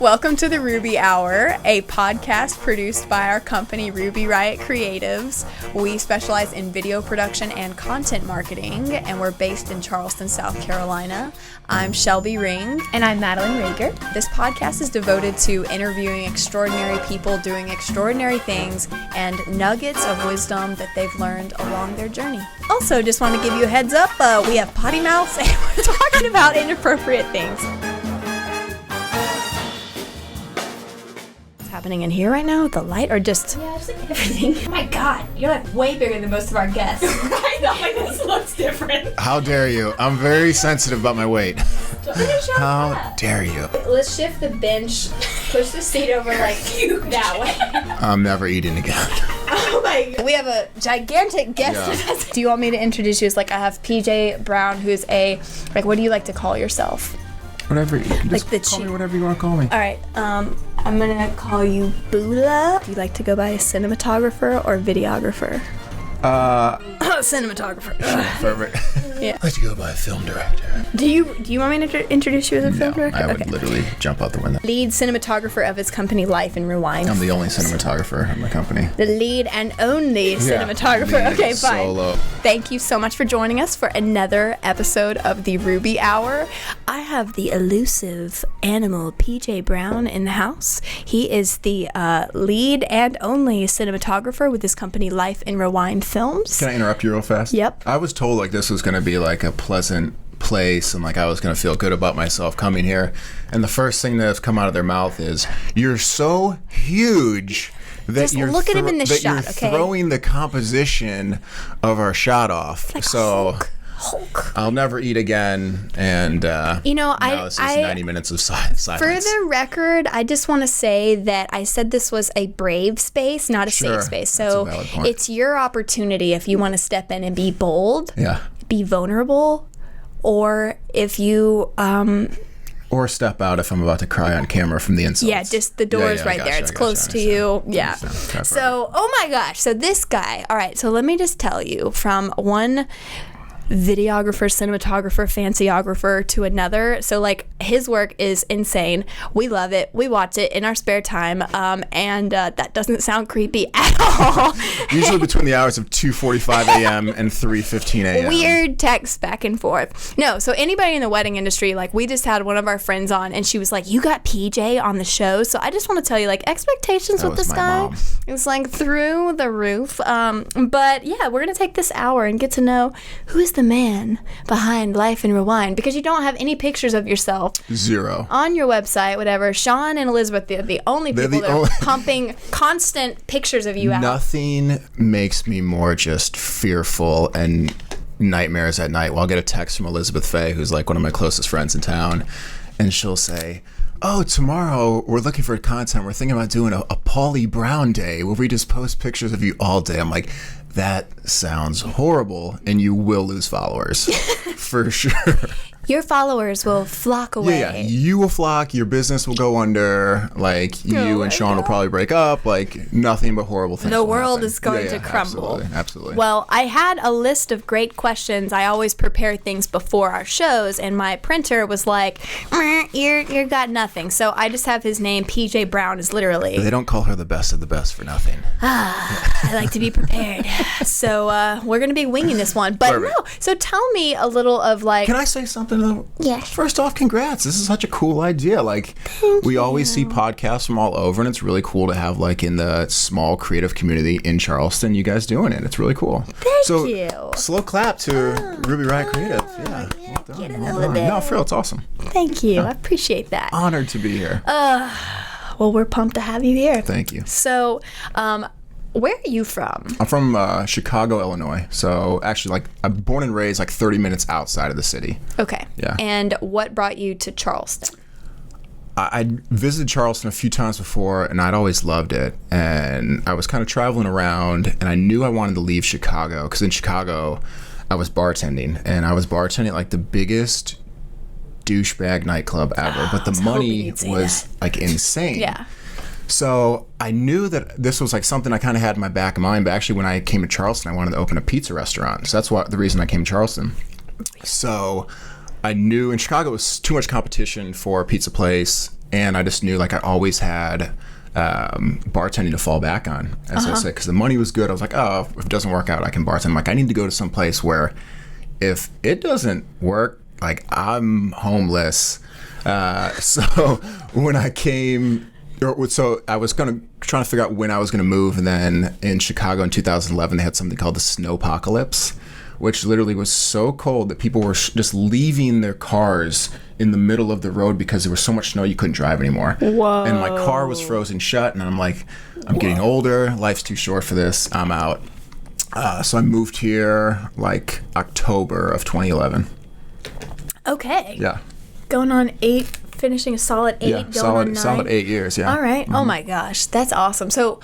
Welcome to the Ruby Hour, a podcast produced by our company, Ruby Riot Creatives. We specialize in video production and content marketing, and we're based in Charleston, South Carolina. I'm Shelby Ring. And I'm Madeline Rager. This podcast is devoted to interviewing extraordinary people doing extraordinary things and nuggets of wisdom that they've learned along their journey. Also, just want to give you a heads up, we have potty mouths and we're talking about inappropriate things. Happening in here right now with the light or just Just like everything. Oh my god, you're like way bigger than most of our guests. I know, like this looks different. How dare you? I'm very sensitive about my weight. How dare you? Let's shift the bench, push the seat over like that way. I'm never eating again. Oh my god. we have a gigantic guest with us. Do you want me to introduce you as like I have PJ Brown, who's a like what do you like to call yourself? Whatever you can Like just the call me whatever you want to call me. All right, I'm gonna call you Bula. Do you like to go by a cinematographer or videographer? Cinematographer. Perfect. Yeah. I like to go by a film director. Do you want me to introduce you as a film director? I would literally jump out the window. Lead cinematographer of his company Life and Rewind. I'm the only cinematographer in my company. The lead and only cinematographer. Lead Okay, fine. solo. Thank you so much for joining us for another episode of the Ruby Hour. I have the elusive animal PJ Brown in the house. He is the lead and only cinematographer with his company Life and Rewind Films. Can I interrupt you real fast? Yep. I was told like this was going to be like a pleasant place and like I was going to feel good about myself coming here. And the first thing that's come out of their mouth is, "You're so huge that Just look at him in the shot, you're okay? throwing the composition of our shot off." Like so Hulk. I'll never eat again, and now it's just 90 minutes of silence. For the record, I just want to say that I said this was a brave space, not a safe space. So that's a valid point. it's your opportunity if you want to step in and be bold, be vulnerable, or if you or step out if I'm about to cry on camera from the inside. yeah, just the door is right there. It's close to you. Yeah. So, oh my gosh. So this guy. All right. So let me just tell you, from one videographer, cinematographer, fancyographer to another. So like his work is insane. We love it. We watch it in our spare time. And that doesn't sound creepy at all. Usually between the hours of 2:45 a.m. and 3:15 a.m. Weird texts back and forth. No, so anybody in the wedding industry, like we just had one of our friends on and she was like, "You got PJ on the show." So I just want to tell you, like, expectations with this guy, it was like through the roof. But yeah, we're going to take this hour and get to know who is the man behind Life and Rewind, because you don't have any pictures of yourself. Zero. On your website, whatever. Sean and Elizabeth, they're the only people that are pumping constant pictures of you out. Nothing makes me more just fearful and nightmares at night. Well, I'll get a text from Elizabeth Faye, who's like one of my closest friends in town, and she'll say, "Oh, tomorrow we're looking for content. We're thinking about doing a Pauly Brown day where we just post pictures of you all day." I'm like, that sounds horrible, and you will lose followers for sure. Your followers will flock away. Yeah, you will flock. Your business will go under. Like you and Sean will probably break up. Like nothing but horrible things. The will world happen. is going to crumble. Absolutely. Well, I had a list of great questions. I always prepare things before our shows, and my printer was like, "You got nothing." So I just have his name. PJ Brown is literally. They don't call her the best of the best for nothing. I like to be prepared. So we're gonna be winging this one, but Perfect. no. So tell me a little of like. Can I say something though? Yeah. First off, congrats. This is such a cool idea. Like, we always see podcasts from all over, and it's really cool to have, like, in the small creative community in Charleston, you guys doing it. It's really cool. Thank you. Slow clap to Ruby Riot Creative. Yeah. Well done. Get it Well over done. there. No, for real, it's awesome. Thank you. I appreciate that. Honored to be here. Well, we're pumped to have you here. Thank you. So, where are you from? I'm from Chicago, Illinois. So actually, like, I'm born and raised like 30 minutes outside of the city. Okay. Yeah. And what brought you to Charleston? I'd visited Charleston a few times before, and I'd always loved it. And I was kind of traveling around, and I knew I wanted to leave Chicago, because in Chicago, I was bartending. And I was bartending at, like, the biggest douchebag nightclub ever. But the money was, like, insane. Yeah. So I knew that this was like something I kind of had in my back of mind, but actually when I came to Charleston, I wanted to open a pizza restaurant. So that's the reason I came to Charleston. So I knew in Chicago it was too much competition for a pizza place, and I just knew like I always had bartending to fall back on, as I said, because the money was good. I was like, oh, if it doesn't work out, I can bartend. I'm like, I need to go to some place where if it doesn't work, like I'm homeless. So when I came, so I was trying to figure out when I was going to move, and then in Chicago in 2011 they had something called the snowpocalypse, which literally was so cold that people were just leaving their cars in the middle of the road because there was so much snow you couldn't drive anymore. Whoa. And my car was frozen shut, and I'm like, I'm getting older, life's too short for this, I'm out. So I moved here like October of 2011. Okay. Yeah. Going on 8, finishing a solid 8, Yeah, going on 9. solid 8 years, yeah. All right. Oh my gosh, that's awesome. So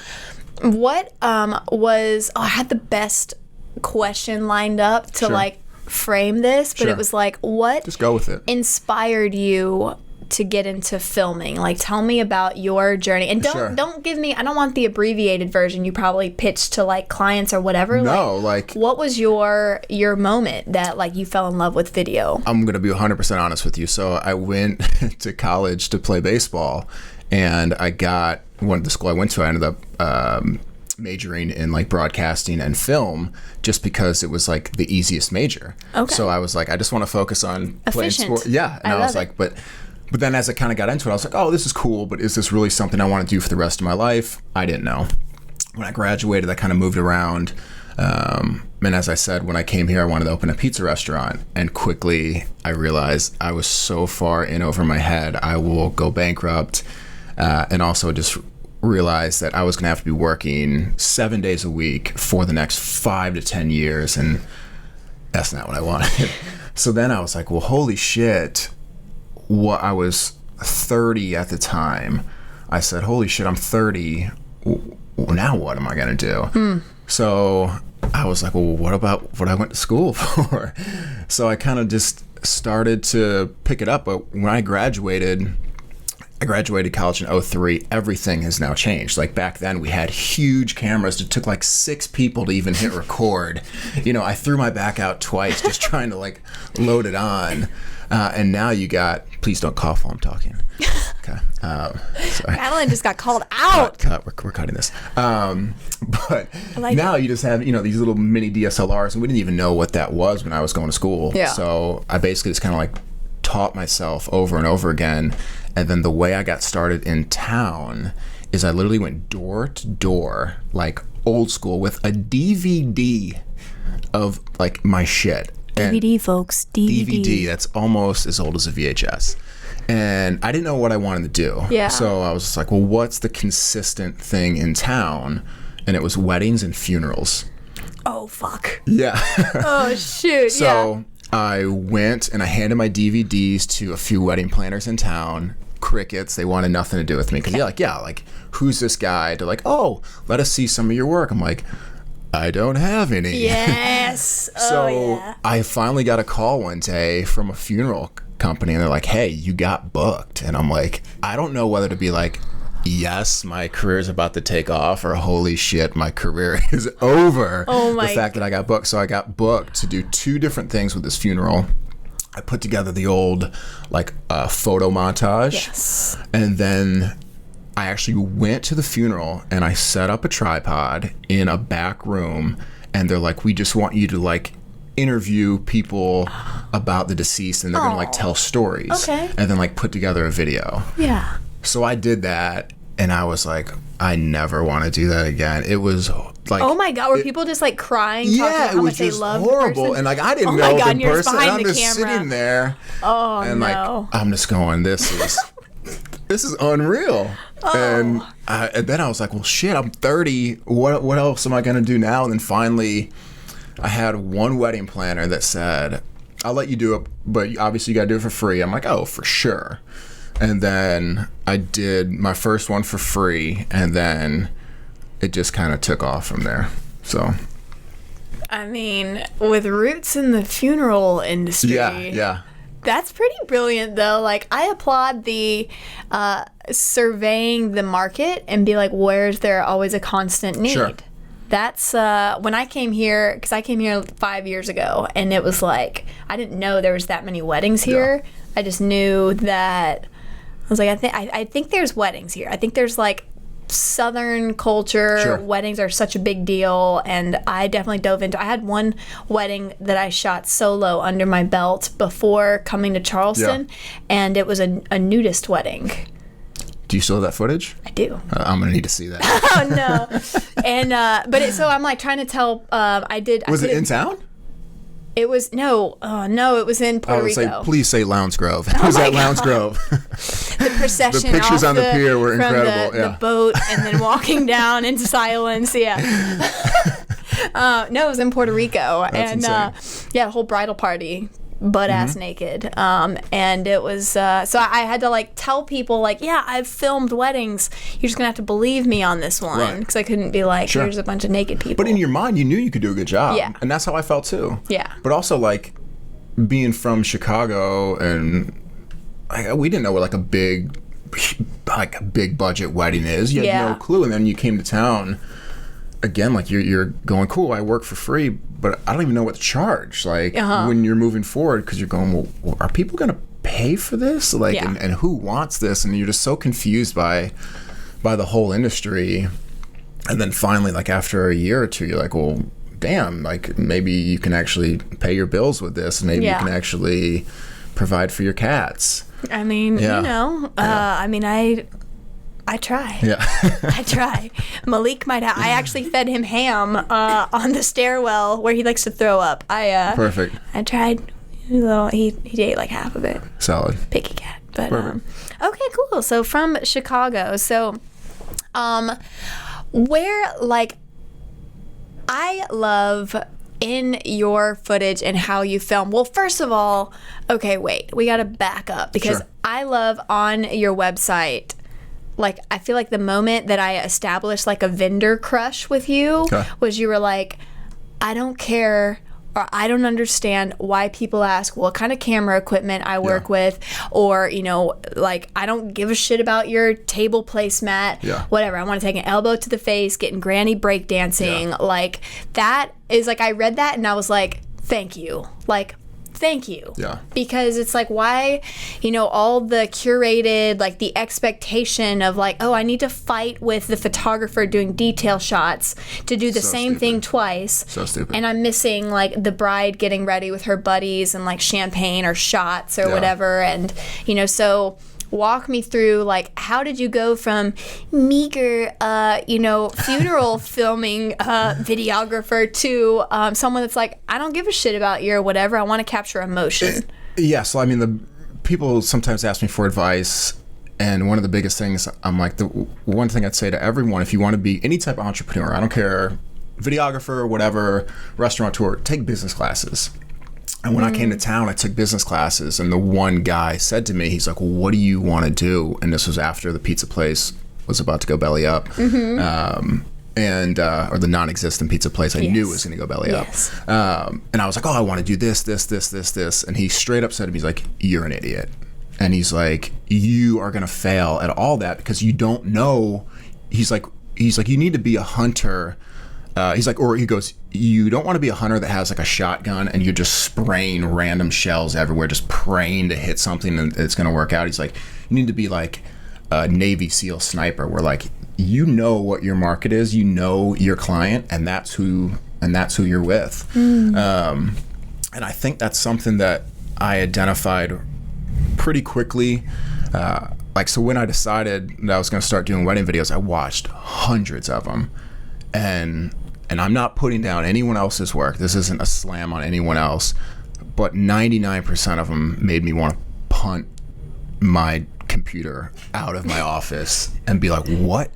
what I had the best question lined up to Sure. like frame this, but Sure. it was like, what Just go with it. inspired you to get into filming? Like, tell me about your journey, and Sure. don't give me, I don't want the abbreviated version you probably pitched to like clients or whatever. No, like what was your moment that like you fell in love with video? I'm going to be 100% honest with you. So I went to college to play baseball, and the school I went to, I ended up majoring in like broadcasting and film just because it was like the easiest major. Okay. So I was like, I just want to focus on playing Efficient. sport. Yeah. And I was like, but then as I kind of got into it, I was like, oh, this is cool, but is this really something I want to do for the rest of my life? I didn't know. When I graduated, I kind of moved around. And as I said, when I came here, I wanted to open a pizza restaurant. And quickly, I realized I was so far in over my head, I will go bankrupt. And also just realized that I was going to have to be working 7 days a week for the next 5 to 10 years. And that's not what I wanted. So then I was like, well, holy shit. I was 30 at the time. I said, holy shit, I'm 30. Now what am I going to do? So I was like, well, what about what I went to school for? So I kind of just started to pick it up. But when I graduated college in 2003. Everything has now changed. Like back then we had huge cameras. It took like 6 people to even hit record. I threw my back out twice just trying to like load it on. And now you got, please don't cough while I'm talking. Okay. Sorry. Madeline just got called out. Cut. We're cutting this. But like now you just have, these little mini DSLRs, and we didn't even know what that was when I was going to school. Yeah. So I basically just kind of like taught myself over and over again. And then the way I got started in town is I literally went door to door, like old school, with a DVD of like my shit. DVD, folks. DVD. That's almost as old as a VHS. And I didn't know what I wanted to do. Yeah. So I was just like, well, what's the consistent thing in town? And it was weddings and funerals. Oh, fuck. Yeah. Oh, shoot. So I went and I handed my DVDs to a few wedding planners in town. Crickets. They wanted nothing to do with me. Because like, who's this guy? They're like, oh, let us see some of your work. I'm like, I don't have any. Yes. So I finally got a call one day from a funeral company, and they're like, hey, you got booked. And I'm like, I don't know whether to be like, yes, my career is about to take off, or holy shit, my career is over. Oh my. The fact that I got booked. So I got booked to do 2 different things with this funeral. I put together the old like photo montage. Yes. And then I actually went to the funeral and I set up a tripod in a back room, and they're like, we just want you to like interview people about the deceased, and they're gonna like tell stories. Okay. And then like put together a video. Yeah. So I did that, and I was like, I never want to do that again. It was like, oh my God, were people just like crying, talking yeah, about it how was much they just loved horrible. the person? And like I didn't Oh know my God, the and you're just person. And behind I'm the just camera. sitting there. Oh And no. like I'm just going, this is unreal. And then I was like, well, shit, I'm 30. What else am I gonna do now? And then finally, I had one wedding planner that said, I'll let you do it, but obviously you gotta do it for free. I'm like, oh, for sure. And then I did my first one for free, and then it just kind of took off from there. So I mean, with roots in the funeral industry. yeah. That's pretty brilliant, though. Like, I applaud the surveying the market and be like, where's there always a constant need? Sure. That's when I came here, because I came here 5 years ago, and it was like, I didn't know there was that many weddings here. Yeah. I just knew that, I was like, I think there's weddings here. I think there's like Southern culture. Sure. Weddings are such a big deal, and I definitely dove into. I had one wedding that I shot solo under my belt before coming to Charleston, and it was a nudist wedding. Do you still have that footage? I do. I'm gonna need to see that. Oh no! And so I'm like trying to tell. I did. Was it in town? It was no. It was in Puerto Rico. Like, please say Lowndes Grove. It was at Lowndes Grove. The procession. The pictures on the pier were incredible. The boat, and then walking down into silence. Yeah. No, it was in Puerto Rico. That's insane. The whole bridal party. Butt ass naked, and it was so I had to like tell people like, yeah, I've filmed weddings, you're just gonna have to believe me on this one, because I couldn't be like, sure, here's a bunch of naked people. But in your mind you knew you could do a good job. Yeah. And that's how I felt too. Yeah. But also like being from Chicago, and we didn't know what like a big budget wedding is. You had no clue, and then you came to town. Again, like you're going, cool, I work for free, but I don't even know what to charge. Like when you're moving forward, because you're going, well, are people going to pay for this? Like, and who wants this? And you're just so confused by the whole industry. And then finally, like after a year or two, you're like, well, damn, like maybe you can actually pay your bills with this. And maybe you can actually provide for your cats. I mean, I mean, I try. Yeah. I try. Malik I actually fed him ham on the stairwell where he likes to throw up. Perfect. I tried. He ate like half of it. Solid. Picky cat. But okay, cool. So from Chicago. So where like I love in your footage and how you film. Well, first of all, okay, wait. We got to back up, because I love on your website, like, I feel like the moment that I established like a vendor crush with you was you were like, I don't care, or I don't understand why people ask what kind of camera equipment I work with, or, like, I don't give a shit about your table placemat, whatever. I want to take an elbow to the face, getting granny breakdancing. Like, that is like, I read that and I was like, thank you. Like, thank you. Yeah. Because it's like, why, all the curated, like the expectation of like, oh, I need to fight with the photographer doing detail shots to do the same thing twice. So stupid. And I'm missing like the bride getting ready with her buddies and like champagne or shots or whatever. And, so walk me through, like, how did you go from meager, funeral filming videographer to someone that's like, I don't give a shit about your whatever, I want to capture emotion? Yeah, so I mean, the people sometimes ask me for advice, and one of the biggest things, I'm like, the one thing I'd say to everyone, if you want to be any type of entrepreneur, I don't care, videographer, whatever, restaurateur, take business classes. And when I came to town, I took business classes, and the one guy said to me, he's like, well, what do you want to do? And this was after the pizza place was about to go belly up. Or the non-existent pizza place I knew was going to go belly up. And I was like, oh, I want to do this, this, this, this, this. And he straight up said to me, he's like, you're an idiot. And he's like, you are going to fail at all that because you don't know. He's like, you need to be a hunter. He goes, you don't want to be a hunter that has like a shotgun and you're just spraying random shells everywhere, just praying to hit something and it's going to work out. He's like, you need to be like a Navy SEAL sniper, where like, you know what your market is, you know your client, and that's who you're with. And I think that's something that I identified pretty quickly. So when I decided that I was going to start doing wedding videos, I watched hundreds of them. And I'm not putting down anyone else's work. This isn't a slam on anyone else, but 99% of them made me want to punt my computer out of my office and be like, what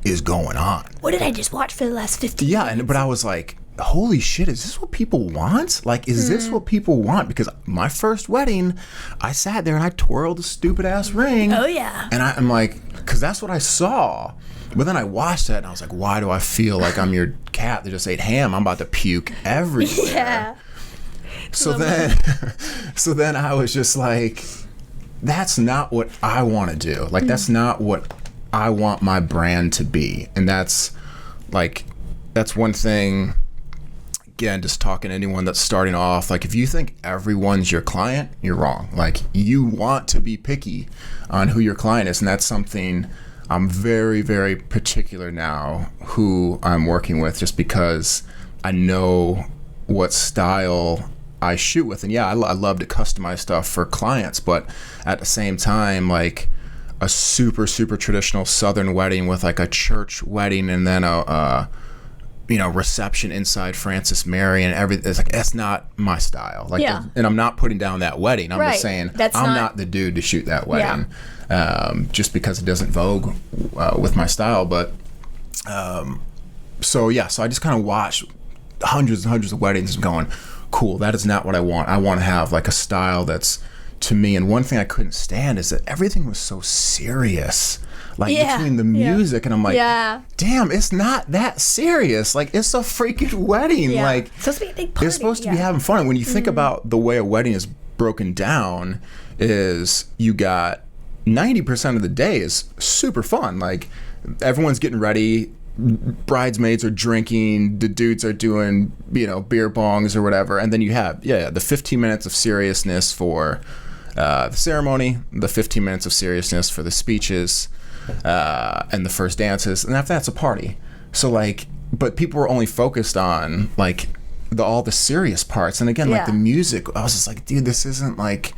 is going on? What did I just watch for the last 15 minutes? But I was like, holy shit, is this what people want? Like, is this what people want? Because my first wedding, I sat there and I twirled a stupid ass ring. Oh, yeah. And I'm like, because that's what I saw. But then I watched that and I was like, why do I feel like I'm your cat that just ate ham? I'm about to puke everywhere. Yeah. So then I was just like, that's not what I want to do. Like, that's not what I want my brand to be. And that's like, that's one thing. Again, just talking to anyone that's starting off, like if you think everyone's your client, you're wrong. Like you want to be picky on who your client is, and that's something I'm very, very particular now who I'm working with, just because I know what style I shoot with. And yeah, I love to customize stuff for clients, but at the same time, like a super, super traditional Southern wedding with like a church wedding and then a reception inside Francis Mary and everything. It's like, that's not my style. Like, and I'm not putting down that wedding. I'm just saying I'm not the dude to shoot that wedding, just because it doesn't vogue with my style. But so I just kind of watched hundreds and hundreds of weddings and going, cool, that is not what I want. I want to have like a style that's to me. And one thing I couldn't stand is that everything was so serious. Like between the music and I'm like, damn, it's not that serious. Like it's a freaking wedding. Like it's supposed to be a big party. It's supposed to be having fun. When you think about the way a wedding is broken down, is you got 90% of the day is super fun. Like everyone's getting ready, bridesmaids are drinking, the dudes are doing beer bongs or whatever, and then you have the 15 minutes of seriousness for the ceremony, the 15 minutes of seriousness for the speeches, and the first dances, and after that's a party. So like, but people were only focused on like all the serious parts, and again like the music. I was just like, dude, this isn't like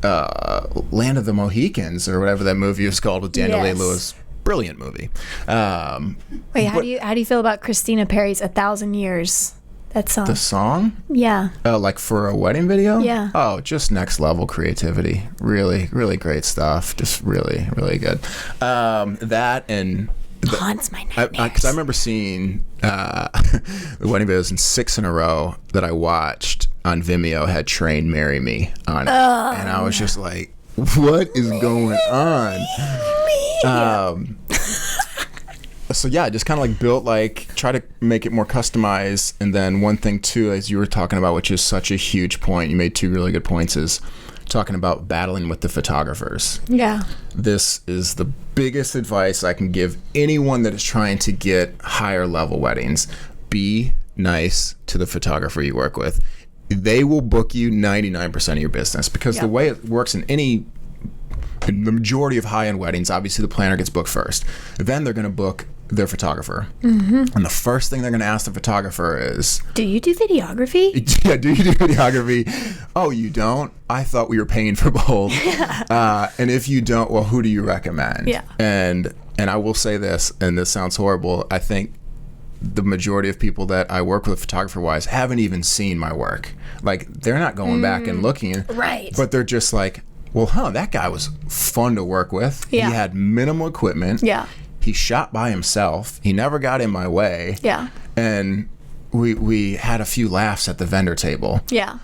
Land of the Mohicans or whatever that movie was called with Daniel Day-Lewis. Brilliant movie. Wait, how do you feel about Christina Perri's 1,000 Years? That song. The song? Yeah. Oh, like for a wedding video? Yeah. Oh, just next level creativity. Really, really great stuff. Just really, really good. That and haunts my nightmares. Because I remember seeing the wedding videos, and 6 in a row that I watched on Vimeo had Train Marry Me on it. And I was just like, what is going on? So I just kind of like built, like, try to make it more customized. And then one thing too, as you were talking about, which is such a huge point, you made 2 really good points, is talking about battling with the photographers. Yeah. This is the biggest advice I can give anyone that is trying to get higher level weddings. Be nice to the photographer you work with. They will book you 99% of your business, because the way it works in the majority of high-end weddings, obviously the planner gets booked first. Then they're going to book their photographer. Mm-hmm. And the first thing they're going to ask the photographer is, do you do videography? Yeah, do you do videography? Oh, you don't? I thought we were paying for both. And if you don't, well, who do you recommend? Yeah. And I will say this, and this sounds horrible, I think the majority of people that I work with photographer-wise haven't even seen my work. Like, they're not going back and looking. Right. But they're just like, well, that guy was fun to work with. Yeah. He had minimal equipment. Yeah. He shot by himself. He never got in my way. Yeah. And we had a few laughs at the vendor table. Yeah.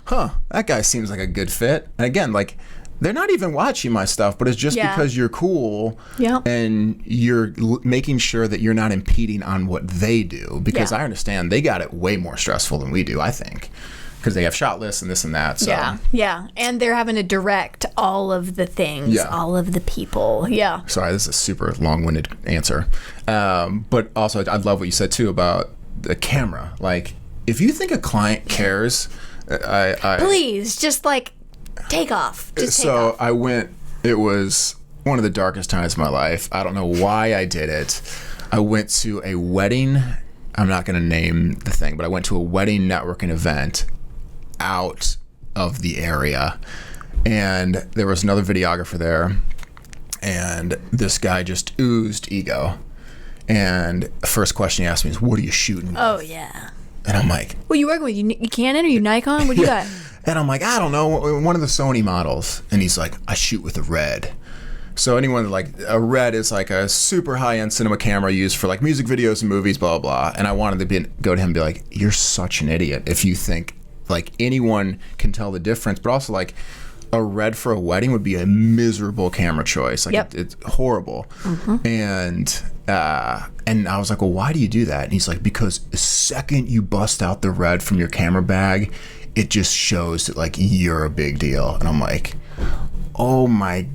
That guy seems like a good fit. And again, like, they're not even watching my stuff, but it's just because you're cool. Yeah. And you're making sure that you're not impeding on what they do. Because I understand they got it way more stressful than we do, I think. Because they have shot lists and this and that. So. Yeah. And they're having to direct all of the things, all of the people. Yeah. Sorry, this is a super long-winded answer. But also, I love what you said, too, about the camera. Like, if you think a client cares, please, just, like, take off. Just take off. I went, it was one of the darkest times of my life. I don't know why I did it. I went to a wedding. I'm not going to name the thing, but I went to a wedding networking event out of the area, and there was another videographer there, and this guy just oozed ego. And the first question he asked me is, what are you shooting with? Oh, yeah. And I'm like, what are you working with? You Canon or you Nikon? What do you got? And I'm like, I don't know, one of the Sony models. And he's like, I shoot with a Red. So anyone, like, a Red is like a super high-end cinema camera used for like music videos and movies, blah, blah, blah. And I wanted to go to him and be like, you're such an idiot if you think like anyone can tell the difference. But also, like, a Red for a wedding would be a miserable camera choice. Like, it's horrible. Mm-hmm. And I was like, well, why do you do that? And he's like, because the second you bust out the Red from your camera bag, it just shows that, like, you're a big deal. And I'm like, oh my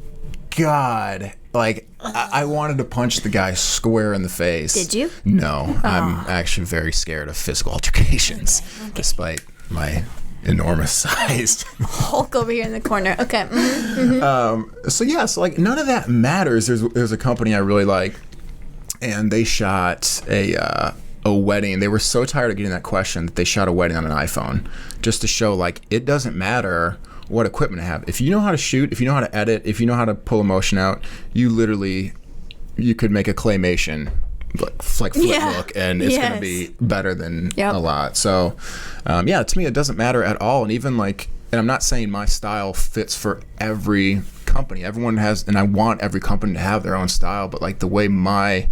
God. Like, I wanted to punch the guy square in the face. Did you? No. I'm actually very scared of physical altercations, despite my enormous size. Hulk over here in the corner. Okay. So like, none of that matters. There's a company I really like, and they shot a wedding. They were so tired of getting that question that they shot a wedding on an iPhone, just to show, like, it doesn't matter what equipment I have. If you know how to shoot, if you know how to edit, if you know how to pull emotion out, you could make a claymation like flip look, and it's going to be better than a lot. So to me, it doesn't matter at all. And even like, and I'm not saying my style fits for every company. Everyone has, and I want every company to have their own style, but like the way my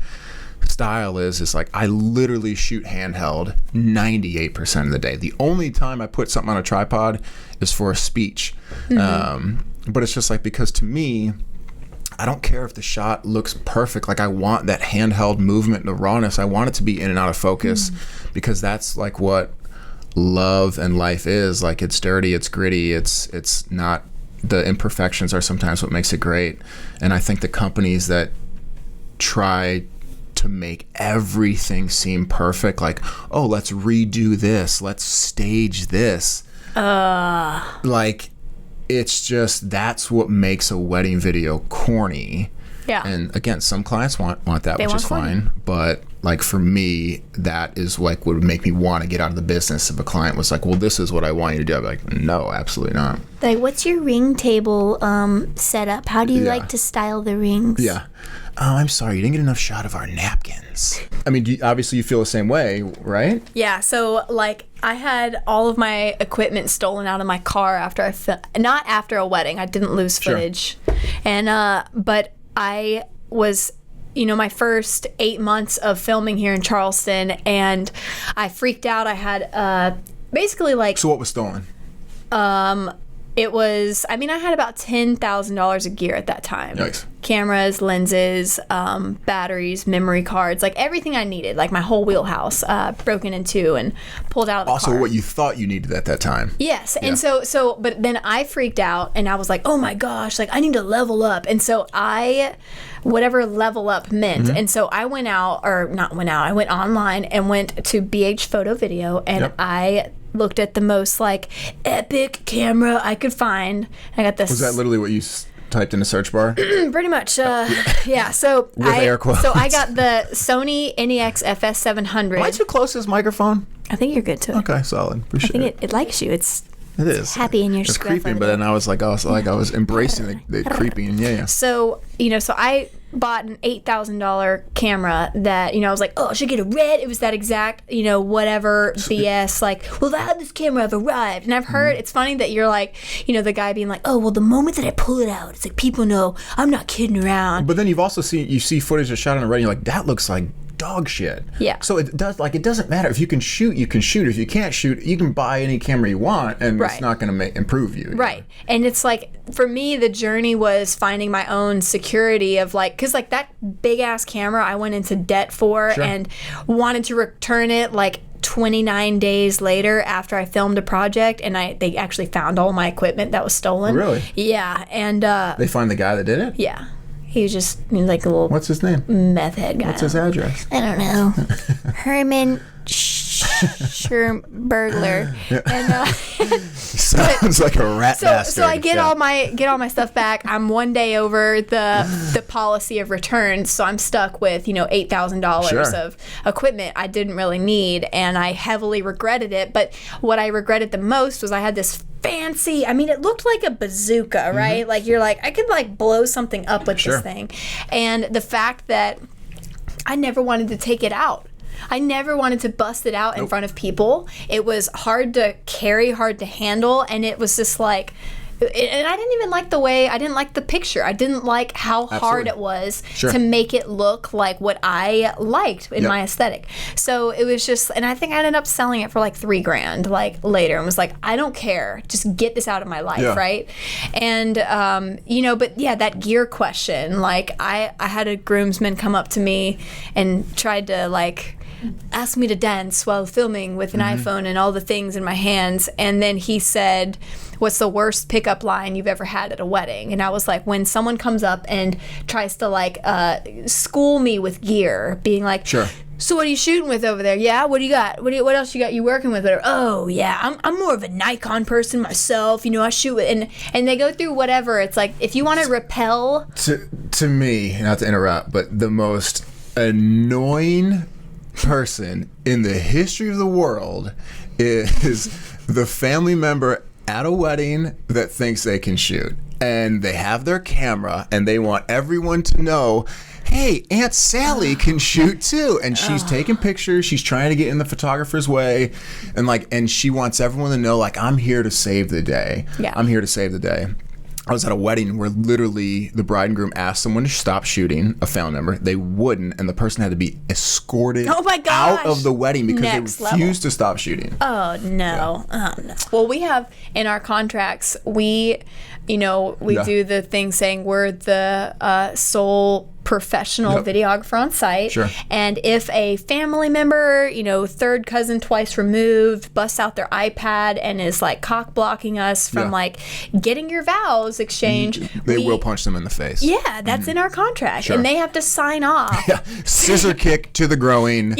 style is like, I literally shoot handheld 98% of the day. The only time I put something on a tripod is for a speech. But it's just like, because to me, I don't care if the shot looks perfect. Like, I want that handheld movement and the rawness. I want it to be in and out of focus, because that's like what love and life is. Like, it's dirty, it's gritty, it's not, the imperfections are sometimes what makes it great. And I think the companies that try to make everything seem perfect, like, oh, let's redo this, let's stage this, like, it's just, that's what makes a wedding video corny. Yeah. And again, some clients want that, which is fine. But like, for me, that is like what would make me want to get out of the business. If a client was like, well, this is what I want you to do, I'd be like, no, absolutely not. Like, what's your ring table set up? How do you like to style the rings? Yeah. Oh, I'm sorry, you didn't get enough shot of our napkins. I mean, obviously you feel the same way, right? Yeah, so like, I had all of my equipment stolen out of my car after not after a wedding. I didn't lose footage. And but I was, my first 8 months of filming here in Charleston, and I freaked out. I had basically like... So what was stolen? It was, I had about $10,000 of gear at that time. Nice. Cameras, lenses, batteries, memory cards, like everything I needed, like my whole wheelhouse, broken in two and pulled out of the car. Also, what you thought you needed at that time. Yes. And so, but then I freaked out, and I was like, oh my gosh, like, I need to level up. And so whatever level up meant. And so I I went online and went to BH Photo Video, and I looked at the most like epic camera I could find. I got this. Was that literally what you typed in the search bar? Pretty much. Yeah. So with air quotes. So I got the Sony NEX FS700. Am I too close to this microphone? I think you're good too. Okay, solid. Appreciate I think it likes you. It is happy in your It's scruff. creeping, but then I was like, I was embracing the creeping. Yeah. So so I bought an $8,000 camera that I was like, oh, I should get a red. It was that exact whatever BS. Like, well, how did this camera have arrived? And I've heard it's funny that you're like, the guy being like, oh, well, the moment that I pull it out, it's like people know I'm not kidding around. But then you've also see footage that's shot on a red, and you're like, that looks like dog shit. Yeah. So it doesn't matter. If you can shoot, you can shoot. If you can't shoot, you can buy any camera you want, and it's not going to improve you. Right. And it's like, for me, the journey was finding my own security of like, because like that big ass camera I went into debt for and wanted to return it like 29 days later after I filmed a project, and they actually found all my equipment that was stolen. Really? Yeah. And they find the guy that did it? Yeah. He was just like a little... What's his name? Meth head guy. What's his address? I don't know. Herman Burglar. And, sounds like a rat bastard. So I get all my stuff back. I'm one day over the policy of returns, so I'm stuck with $8,000 of equipment I didn't really need, and I heavily regretted it. But what I regretted the most was I had this fancy, it looked like a bazooka, right? Like, you're like, I could like blow something up with this thing. And the fact that I never wanted to take it out. I never wanted to bust it out in front of people. It was hard to carry, hard to handle, and it was just like, and I didn't even like I didn't like the picture. I didn't like how hard it was to make it look like what I liked in my aesthetic. So it was just, and I think I ended up selling it for like $3,000 like later, and was like, I don't care, just get this out of my life, right? And but yeah, that gear question, like I had a groomsman come up to me and tried to like ask me to dance while filming with an iPhone and all the things in my hands, and then he said, what's the worst pickup line you've ever had at a wedding? And I was like, when someone comes up and tries to like school me with gear, being like, sure. So what are you shooting with over there? Yeah, what do you got? What else you got you working with? Or, oh yeah, I'm more of a Nikon person myself. You know, I shoot with, and they go through whatever. It's like, if you want to repel. To me, not to interrupt, but the most annoying person in the history of the world is the family member at a wedding that thinks they can shoot. And they have their camera and they want everyone to know, hey, Aunt Sally can shoot too. And she's taking pictures. She's trying to get in the photographer's way. And she wants everyone to know, like, I'm here to save the day. Yeah. I'm here to save the day. I was at a wedding where literally the bride and groom asked someone to stop shooting, a family member. They wouldn't, and the person had to be escorted out of the wedding because they refused to stop shooting. Oh, no. Yeah. Oh, no. Well, we have in our contracts, we do the thing saying we're the sole professional videographer on site. Sure. And if a family member, third cousin twice removed, busts out their iPad and is like cock blocking us from like getting your vows exchanged, they will punch them in the face. Yeah, that's in our contract. Sure. And they have to sign off. Yeah. Scissor kick to the groin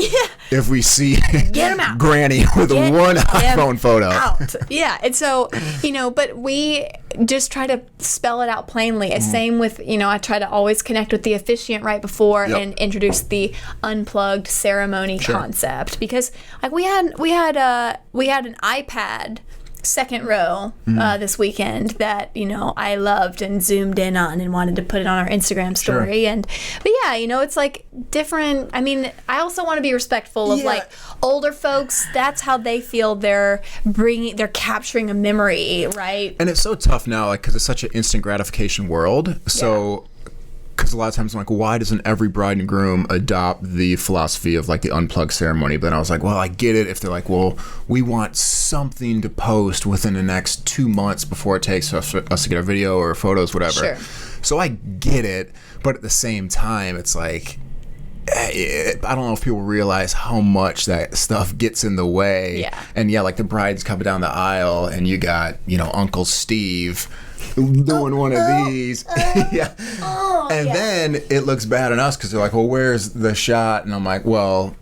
if we see Get them out. Granny with one iPhone photo. Out. Yeah. And so, but we just try to spell it out plainly. Same with, I try to always connect with the officiant right before and introduce the unplugged ceremony concept, because like we had an iPad second row this weekend that I loved and zoomed in on and wanted to put it on our Instagram story. But it's like different. I mean, I also want to be respectful of like older folks. That's how they feel they're capturing a memory, right? And it's so tough now, like, because it's such an instant gratification world. So because a lot of times I'm like, why doesn't every bride and groom adopt the philosophy of like the unplugged ceremony? But then I was like, well, I get it if they're like, well, we want something to post within the next 2 months before it takes us to get a video or photos, whatever. Sure. So I get it, but at the same time, it's like, I don't know if people realize how much that stuff gets in the way. Yeah. And like the bride's coming down the aisle and you got, Uncle Steve doing one of these. Then it looks bad on us because they're like, well, where's the shot? And I'm like, well,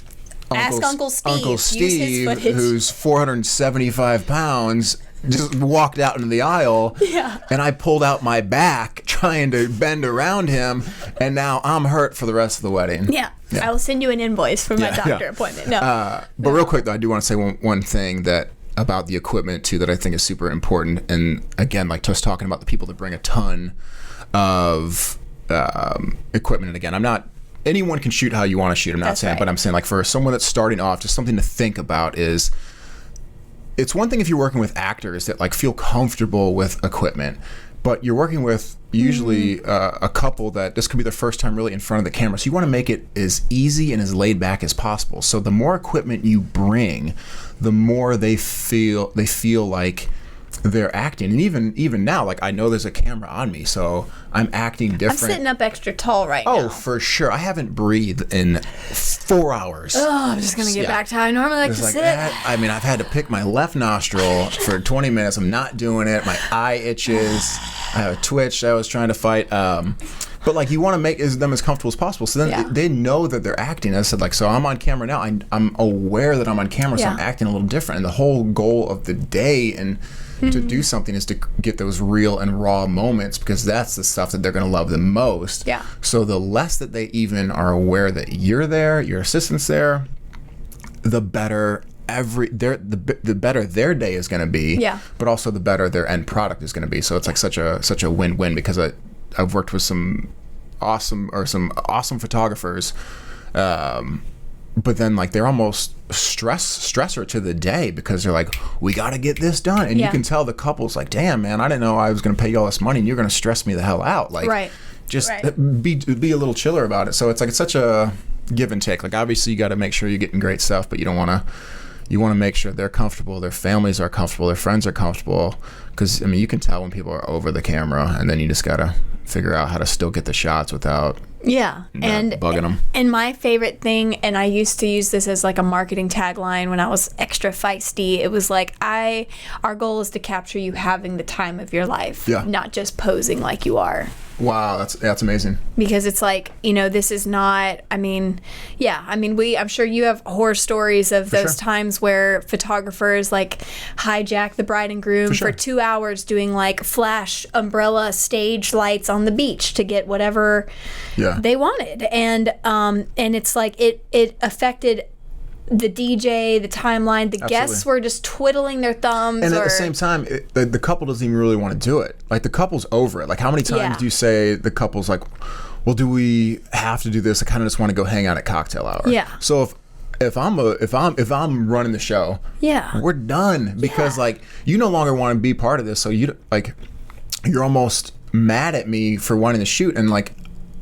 ask Uncle Steve. Uncle Steve, who's 475 pounds, just walked out into the aisle, and I pulled out my back trying to bend around him, and now I'm hurt for the rest of the wedding. Yeah. I will send you an invoice for my doctor appointment. No. But real quick, though, I do want to say one thing that about the equipment, too, that I think is super important. And again, like just talking about the people that bring a ton of equipment. And again, anyone can shoot how you want to shoot. I'm not saying, but I'm saying like for someone that's starting off, just something to think about is, it's one thing if you're working with actors that like feel comfortable with equipment, but you're working with usually a couple that this could be their first time really in front of the camera. So you want to make it as easy and as laid back as possible. So the more equipment you bring, the more they feel like they're acting. And even now, like I know there's a camera on me, so I'm acting different. I'm sitting up extra tall right now. Oh, for sure. I haven't breathed in 4 hours. Oh, I'm just going to get back to how I normally like to sit. I've had to pick my left nostril for 20 minutes. I'm not doing it. My eye itches. I have a twitch I was trying to fight. But like you want to make them as comfortable as possible. So then they know that they're acting. I said, like, so I'm on camera now. I'm aware that I'm on camera, so I'm acting a little different. And the whole goal of the day and to do something is to get those real and raw moments, because that's the stuff that they're going to love the most. Yeah. So the less that they even are aware that you're there, your assistant's there, the better the better their day is going to be. Yeah. But also the better their end product is going to be. So it's like such a win-win, because I've worked with some awesome photographers, but then like they're almost stressor to the day, because they're like, we got to get this done, and you can tell the couple's like, damn man, I didn't know I was going to pay you all this money and you're going to stress me the hell out. Like, just be a little chiller about it. So it's like it's such a give and take. Like obviously you got to make sure you're getting great stuff, but you don't want to you want to make sure they're comfortable, their families are comfortable, their friends are comfortable. Because, I mean, you can tell when people are over the camera, and then you just got to figure out how to still get the shots without and bugging them. And my favorite thing, and I used to use this as like a marketing tagline when I was extra feisty, it was like, our goal is to capture you having the time of your life, not just posing like you are. Wow, that's amazing. Because it's like, this is not, I'm sure you have horror stories of those times where photographers like hijack the bride and groom for 2 hours doing like flash umbrella stage lights on the beach to get whatever they wanted. And it's like it affected the DJ, the timeline, the guests were just twiddling their thumbs. And at the same time, the couple doesn't even really want to do it. Like, the couple's over it. Like, how many times do you say the couple's like, well, do we have to do this? I kind of just want to go hang out at cocktail hour. Yeah. So if I'm running the show, we're done, because like, you no longer want to be part of this. So you're almost mad at me for wanting to shoot, and like,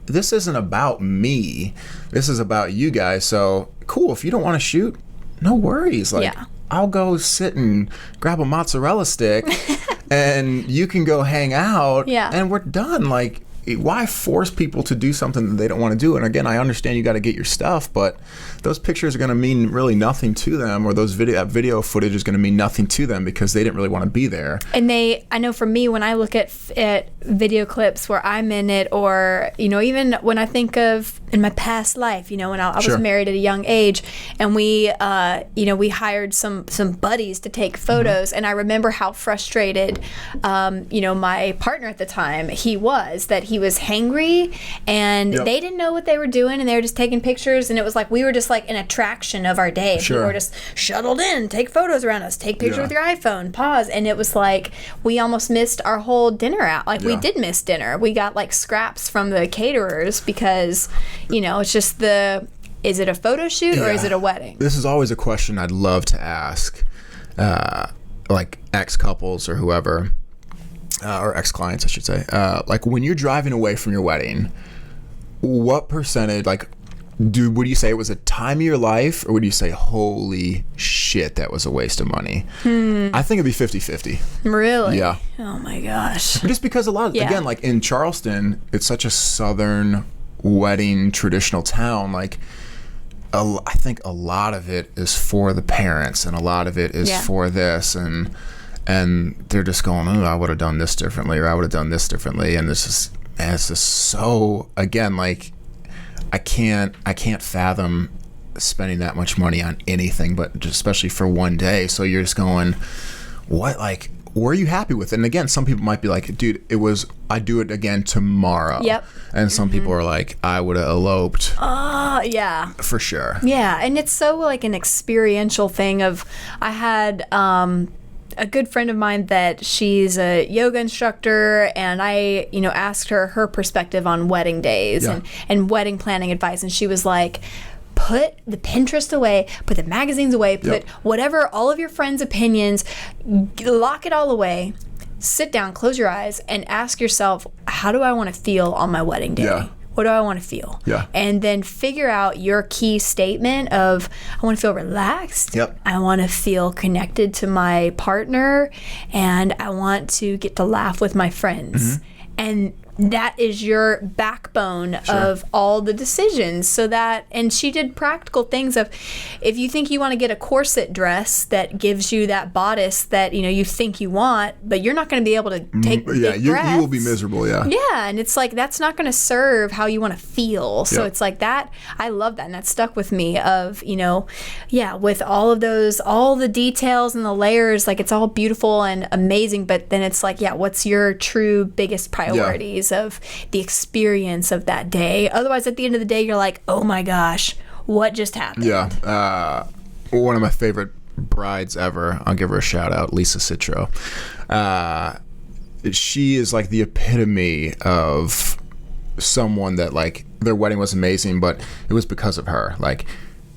this isn't about me. This is about you guys. So cool. If you don't want to shoot, no worries. Like, I'll go sit and grab a mozzarella stick and you can go hang out and we're done. Like, why force people to do something that they don't want to do? And again, I understand you got to get your stuff, but those pictures are going to mean really nothing to them, or that video footage is going to mean nothing to them because they didn't really want to be there. And I know for me, when I look at video clips where I'm in it, or, even when I think of in my past life, when I was married at a young age, and we hired some buddies to take photos, and I remember how frustrated, my partner at the time, he was hangry, and they didn't know what they were doing, and they were just taking pictures, and it was like we were just like an attraction of our day. We were just shuttled in, take photos around us, take pictures with your iPhone, pause, and it was like we almost missed our whole dinner out. Like, we did miss dinner. We got like scraps from the caterers because, it's just is it a photo shoot or is it a wedding? This is always a question I'd love to ask, like ex-couples or whoever, or ex-clients, I should say. Like, when you're driving away from your wedding, what percentage, like, would you say it was a time of your life, or would you say, holy shit, that was a waste of money? I think it'd be 50-50. Really? Yeah. Oh my gosh. Just because a lot of, again, like in Charleston, it's such a southern wedding traditional town. Like, I think a lot of it is for the parents, and a lot of it is for this, and they're just going, oh, I would have done this differently, or I would have done this differently, and it's just so, again, like, I can't fathom spending that much money on anything, but just especially for one day. So you're just going, what, like, were you happy with it? And again, some people might be like, dude, I'd do it again tomorrow. Yep. And some people are like, I would have eloped. Yeah. For sure. Yeah. And it's so like an experiential thing I had a good friend of mine that she's a yoga instructor, and I, asked her perspective on wedding days and wedding planning advice. And she was like, put the Pinterest away, put the magazines away, put whatever, all of your friends' opinions, lock it all away, sit down, close your eyes, and ask yourself, how do I want to feel on my wedding day? Yeah. What do I want to feel? Yeah. And then figure out your key statement of, I want to feel relaxed. Yep. I want to feel connected to my partner, and I want to get to laugh with my friends. And that is your backbone of all the decisions. So that, and she did practical things of, if you think you want to get a corset dress that gives you that bodice that, you think you want, but you're not going to be able to take big breaths. You will be miserable, Yeah, and it's like, that's not going to serve how you want to feel. So it's like that, I love that, and that stuck with me of, with all of those, all the details and the layers, like, it's all beautiful and amazing, but then it's like, what's your true biggest priorities of the experience of that day? Otherwise, at the end of the day, you're like, oh my gosh, what just happened? One of my favorite brides ever, I'll give her a shout out, Lisa Citro. She is like the epitome of someone that, like, their wedding was amazing, but it was because of her. Like,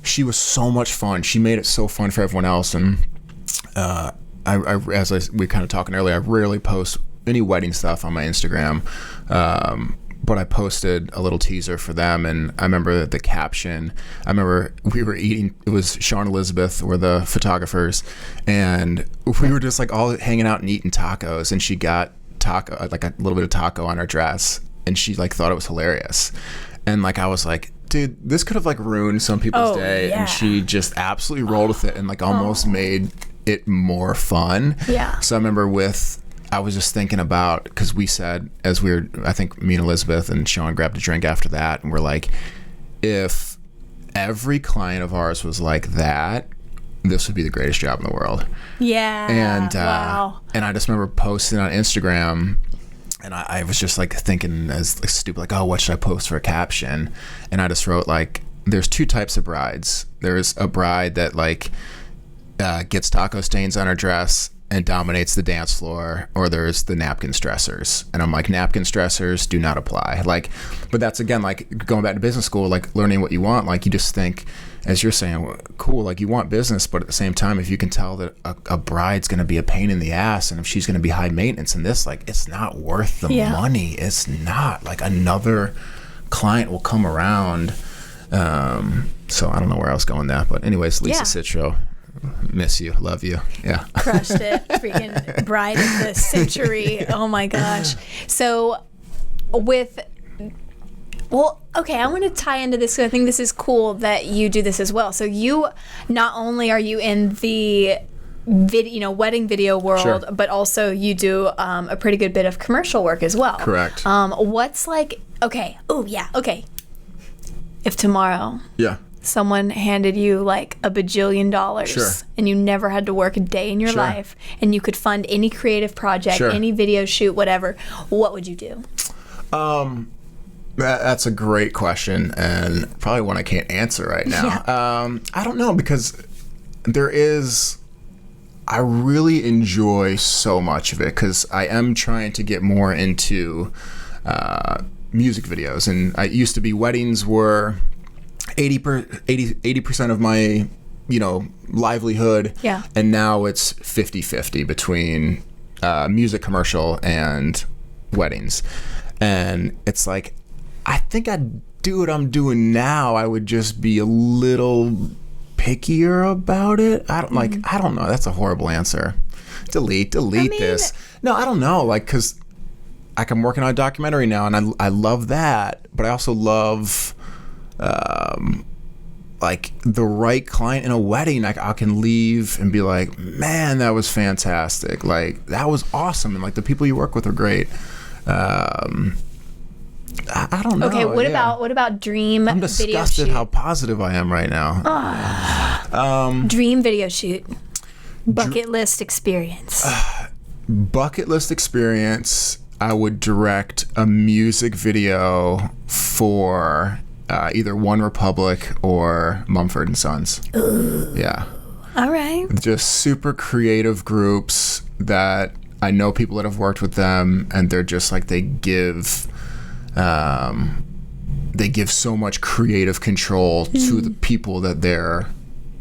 she was so much fun. She made it so fun for everyone else. And we kind of talking earlier, I rarely post any wedding stuff on my Instagram, but I posted a little teaser for them, and I remember the caption. I remember we were eating. It was Sean and Elizabeth were the photographers, and we were just like all hanging out and eating tacos. And she got like a little bit of taco on her dress, and she like thought it was hilarious. And like I was like, dude, this could have like ruined some people's day. Yeah. And she just absolutely rolled with it and like almost made it more fun. Yeah. So I remember I was just thinking about, because we said, as we were, I think me and Elizabeth and Sean grabbed a drink after that, and we're like, if every client of ours was like that, this would be the greatest job in the world. Yeah. And wow. And I just remember posting on Instagram, and I was just like thinking as like stupid, like, oh, what should I post for a caption? And I just wrote like, there's two types of brides. There's a bride that like gets taco stains on her dress and dominates the dance floor, or there's the napkin stressors. And I'm like, napkin stressors do not apply. Like, but that's again, like going back to business school, like learning what you want. Like you just think, as you're saying, well, cool, like you want business, but at the same time, if you can tell that a bride's going to be a pain in the ass, and if she's going to be high maintenance in this, like it's not worth the money. It's not. Like another client will come around. So I don't know where I was going there, but anyways, Lisa Citro. Miss you, love you. Yeah, crushed it. Freaking bride of the century. Oh my gosh. So okay, I want to tie into this because I think this is cool that you do this as well. So you, not only are you in the wedding video world, but also you do a pretty good bit of commercial work as well. Correct. What's like, okay, if tomorrow someone handed you like $1 bajillion and you never had to work a day in your life, and you could fund any creative project, any video shoot, whatever, what would you do? That's a great question, and probably one I can't answer right now. I don't know, because I really enjoy so much of it, because I am trying to get more into music videos. And I used to be, weddings were 80% of my livelihood, and now it's 50-50 between music, commercial, and weddings. And it's like, I think I'd do what I'm doing now. I would just be a little pickier about it. I don't know. That's a horrible answer. Delete this. No, I don't know. Like, because like I'm working on a documentary now, and I love that, but I also love like the right client in a wedding. Like I can leave and be like, man, that was fantastic. Like that was awesome, and like the people you work with are great. I don't know. Okay, what about dream video shoot? I'm disgusted how positive I am right now. Dream video shoot. Bucket list experience. Bucket list experience. I would direct a music video for either One Republic or Mumford & Sons. Ooh. Yeah. All right. Just super creative groups that I know people that have worked with them, and they're just like, they give so much creative control to the people that they're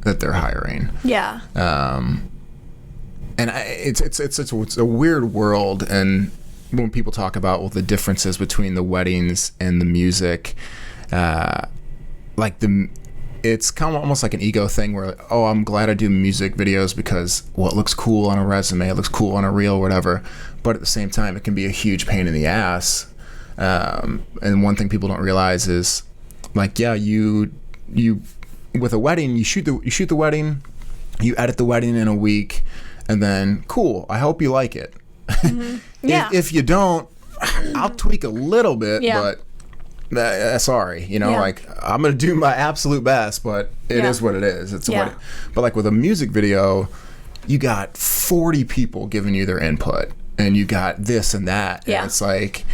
hiring. Yeah. And it's a weird world, and when people talk about the differences between the weddings and the music, it's kind of almost like an ego thing where, oh, I'm glad I do music videos because it looks cool on a resume, it looks cool on a reel, whatever. But at the same time, it can be a huge pain in the ass. And one thing people don't realize is, like, you with a wedding, you shoot the wedding, you edit the wedding in a week, and then cool, I hope you like it. Mm-hmm. Yeah. If you don't, I'll tweak a little bit, but sorry, like I'm gonna do my absolute best, but it is what it is. It's what. But like with a music video, you got 40 people giving you their input, and you got this and that. And it's like,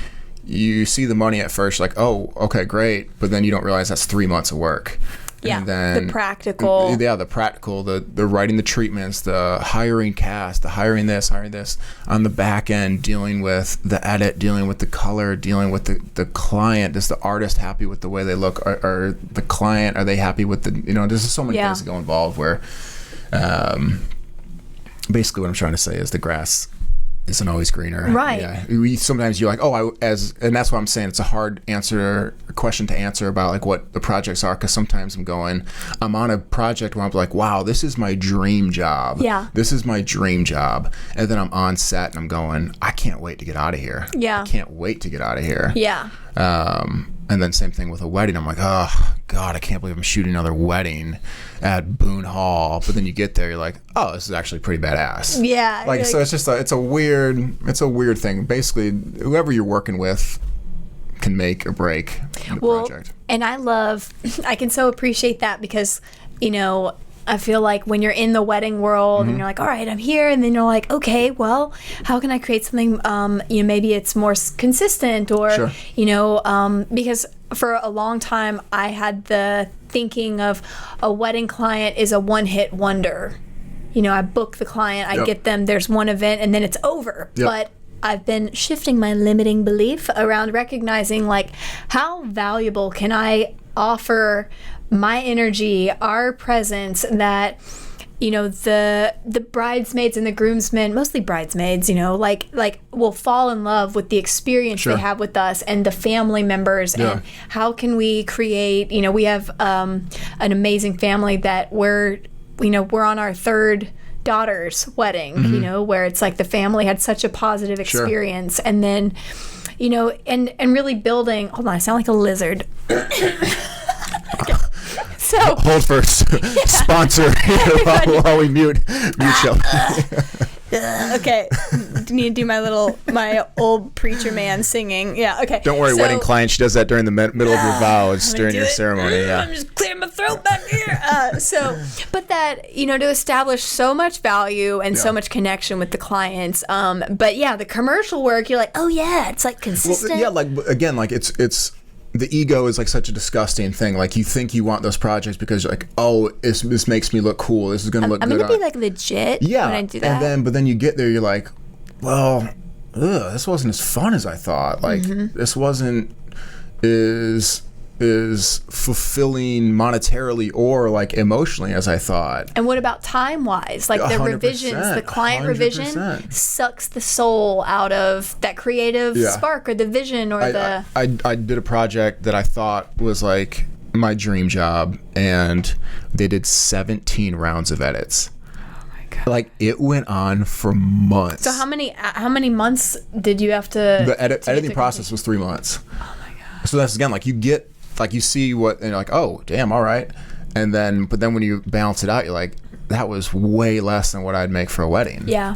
you see the money at first, like, oh, okay, great, but then you don't realize that's 3 months of work. Yeah, and then the practical. Yeah, the practical, the writing the treatments, the hiring cast, the hiring this on the back end, dealing with the edit, dealing with the color, dealing with the client. Is the artist happy with the way they look? Or the there's just so many things that go involved where basically what I'm trying to say is the grass isn't always greener. Right. Yeah. Sometimes you're like, and that's why I'm saying it's a hard question to answer about like what the projects are, because sometimes I'm on a project where I'm like, wow, this is my dream job. Yeah. This is my dream job. And then I'm on set and I'm going, I can't wait to get out of here. Yeah. I can't wait to get out of here. Yeah. And then same thing with a wedding. I'm like, oh God, I can't believe I'm shooting another wedding at Boone Hall. But then you get there, you're like, oh, this is actually pretty badass. Yeah. Like, so it's just it's a weird thing. Basically, whoever you're working with can make or break the project. And I can so appreciate that because, I feel like when you're in the wedding world and you're like, all right, I'm here. And then you're like, okay, well, how can I create something, maybe it's more consistent or, Sure. Because for a long time I had the thinking of a wedding client is a one-hit wonder. I book the client, I get them, there's one event and then it's over. Yep. But I've been shifting my limiting belief around recognizing like how valuable can I offer my energy, our presence, that the bridesmaids and the groomsmen, mostly bridesmaids, will fall in love with the experience Sure. they have with us and the family members. Yeah. And how can we create, we have an amazing family that we're on our third daughter's wedding, where it's like the family had such a positive experience. Sure. And then, and really building, hold on, I sound like a lizard. So hold first. Sponsor while we mute show. Okay, need to do my old preacher man singing. Yeah, okay. Don't worry, wedding client. She does that during the middle of your vows, during your ceremony. Yeah. I'm just clearing my throat back here. But that, to establish so much value and so much connection with the clients. But yeah, the commercial work, you're like, oh yeah, it's like consistent. Well, yeah, it's the ego is like such a disgusting thing. Like you think you want those projects because you're like, oh, this makes me look cool. This is gonna look good. I'm gonna be like legit when I do that. But then you get there, you're like, well, this wasn't as fun as I thought. Like this wasn't is fulfilling monetarily or like emotionally as I thought. And what about time wise? Like the revisions, the client 100%. Revision sucks the soul out of that creative spark or the vision or I did a project that I thought was like my dream job, and they did 17 rounds of edits. Oh my God. Like it went on for months. So how many months did you have to? The editing process was 3 months. Oh my God. So that's again like you see what, and you're like, oh damn, all right. But then when you balance it out, you're like, that was way less than what I'd make for a wedding. Yeah.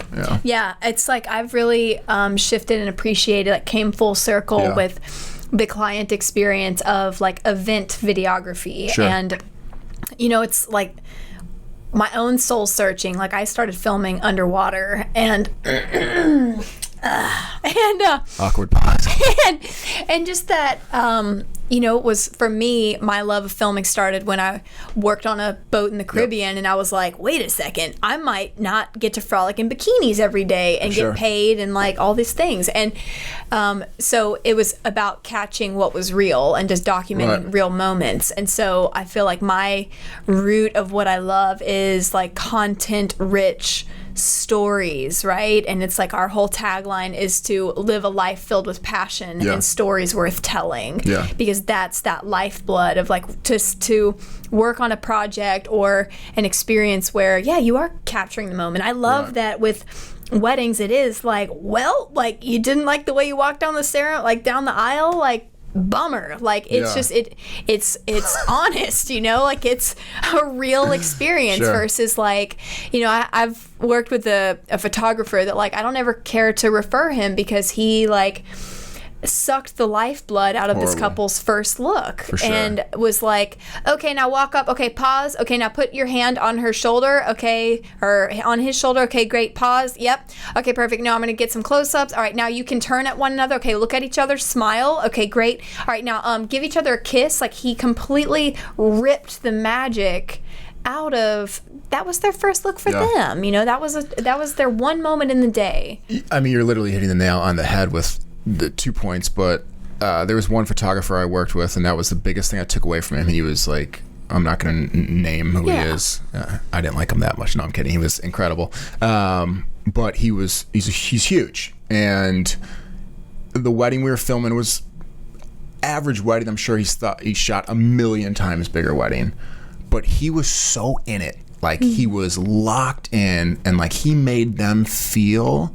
It's like I've really shifted and appreciated, like came full circle with the client experience of like event videography. Sure. And it's like my own soul searching. Like I started filming underwater and awkward pause. and just that it was, for me, my love of filming started when I worked on a boat in the Caribbean. And I was like, wait a second, I might not get to frolic in bikinis every day and get paid and like all these things. And so it was about catching what was real and just documenting real moments. And so I feel like my root of what I love is like content rich stories, right? And it's like our whole tagline is to live a life filled with passion and stories worth telling. Yeah. Because that's that lifeblood of like just to work on a project or an experience where you are capturing the moment. I love that with weddings it is like, well, like you didn't like the way you walked down down the aisle, like bummer. Like it's just it's honest, like it's a real experience versus like, I've worked with a photographer that like I don't ever care to refer him because he like sucked the lifeblood out of this couple's first look and was like, okay, now walk up, okay, pause, okay, now put your hand on her shoulder, okay, or on his shoulder, okay, great, pause, yep, okay, perfect, now I'm gonna get some close-ups, all right, now you can turn at one another, okay, look at each other, smile, okay, great, all right, now give each other a kiss. Like he completely ripped the magic out of that. Was their first look for them, that was their one moment in the day. I mean, you're literally hitting the nail on the head with the 2 points, but there was one photographer I worked with, and that was the biggest thing I took away from him. He was like, I'm not going to name who he is. I didn't like him that much. No, I'm kidding. He was incredible. but he's huge. And the wedding we were filming was average wedding. I'm sure he shot a million times bigger wedding, but he was so in it. Like he was locked in, and like he made them feel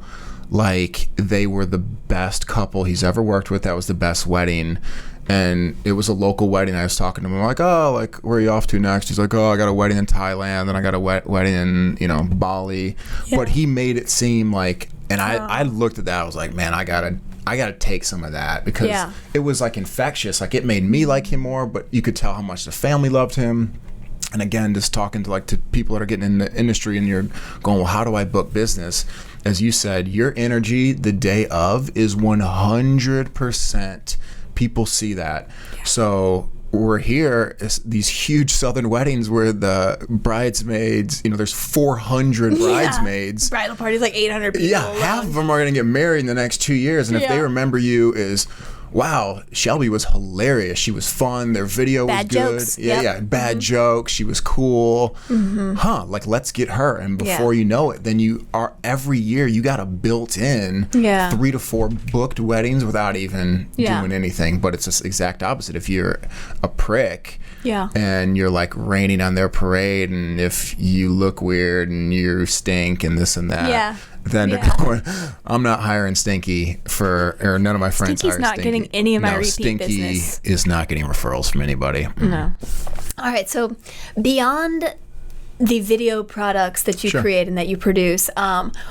like they were the best couple he's ever worked with. That was the best wedding. And it was a local wedding. I was talking to him. I'm like, oh, like, where are you off to next? He's like, oh, I got a wedding in Thailand, and I got a wedding in, Bali. Yeah. But he made it seem like, and I looked at that. I was like, man, I gotta take some of that, because it was like infectious. Like it made me like him more, but you could tell how much the family loved him. And again, just talking to people that are getting in the industry, and you're going, well, how do I book business? As you said, your energy the day of is 100%. People see that. Yeah. So we're here, these huge Southern weddings where the bridesmaids, there's 400 bridesmaids. Bridal parties, like 800 people. Yeah, half of them are going to get married in the next 2 years. And if they remember you as, wow, Shelby was hilarious. She was fun. Their video was good. Jokes. Yeah, bad jokes. She was cool. Like, let's get her. And before you know it, then every year you got a built-in 3 to 4 booked weddings without even doing anything. But it's the exact opposite. If you're a prick and you're like raining on their parade, and if you look weird and you stink and this and that, then they're going, I'm not hiring Stinky or none of my friends Stinky's hire not Stinky. Getting any of my repeat Stinky business. Is not getting referrals from anybody. No. All right, so beyond the video products that you create and that you produce,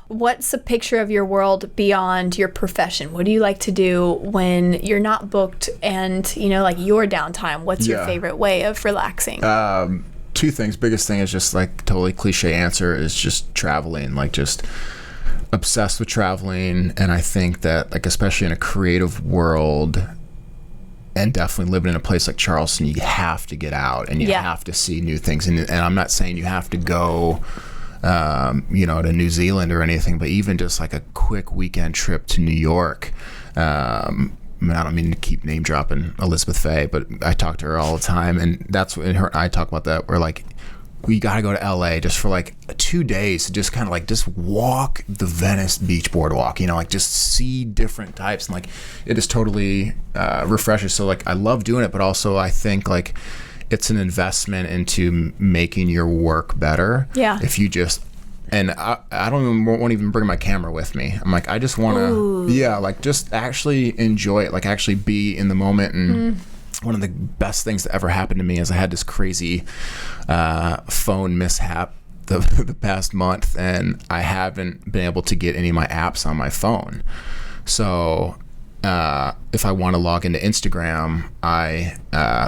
what's a picture of your world beyond your profession? What do you like to do when you're not booked and, like your downtime? What's your favorite way of relaxing? 2 things. Biggest thing is just like totally cliche answer is just traveling, like just obsessed with traveling. And I think that, like, especially in a creative world, and definitely living in a place like Charleston, you have to get out and you have to see new things. And I'm not saying you have to go, to New Zealand or anything, but even just like a quick weekend trip to New York. I don't mean to keep name dropping Elizabeth Faye, but I talk to her all the time, and that's when her and I talk about that. We're like, we got to go to LA just for like 2 days to just kind of like just walk the Venice Beach boardwalk, like just see different types, and like it is totally refreshing. So like I love doing it, but also I think like it's an investment into making your work better. Yeah. If you just, and I won't even bring my camera with me. I'm like, I just want to, like just actually enjoy it, like actually be in the moment. And one of the best things that ever happened to me is I had this crazy phone mishap the past month, and I haven't been able to get any of my apps on my phone. So if I want to log into Instagram, I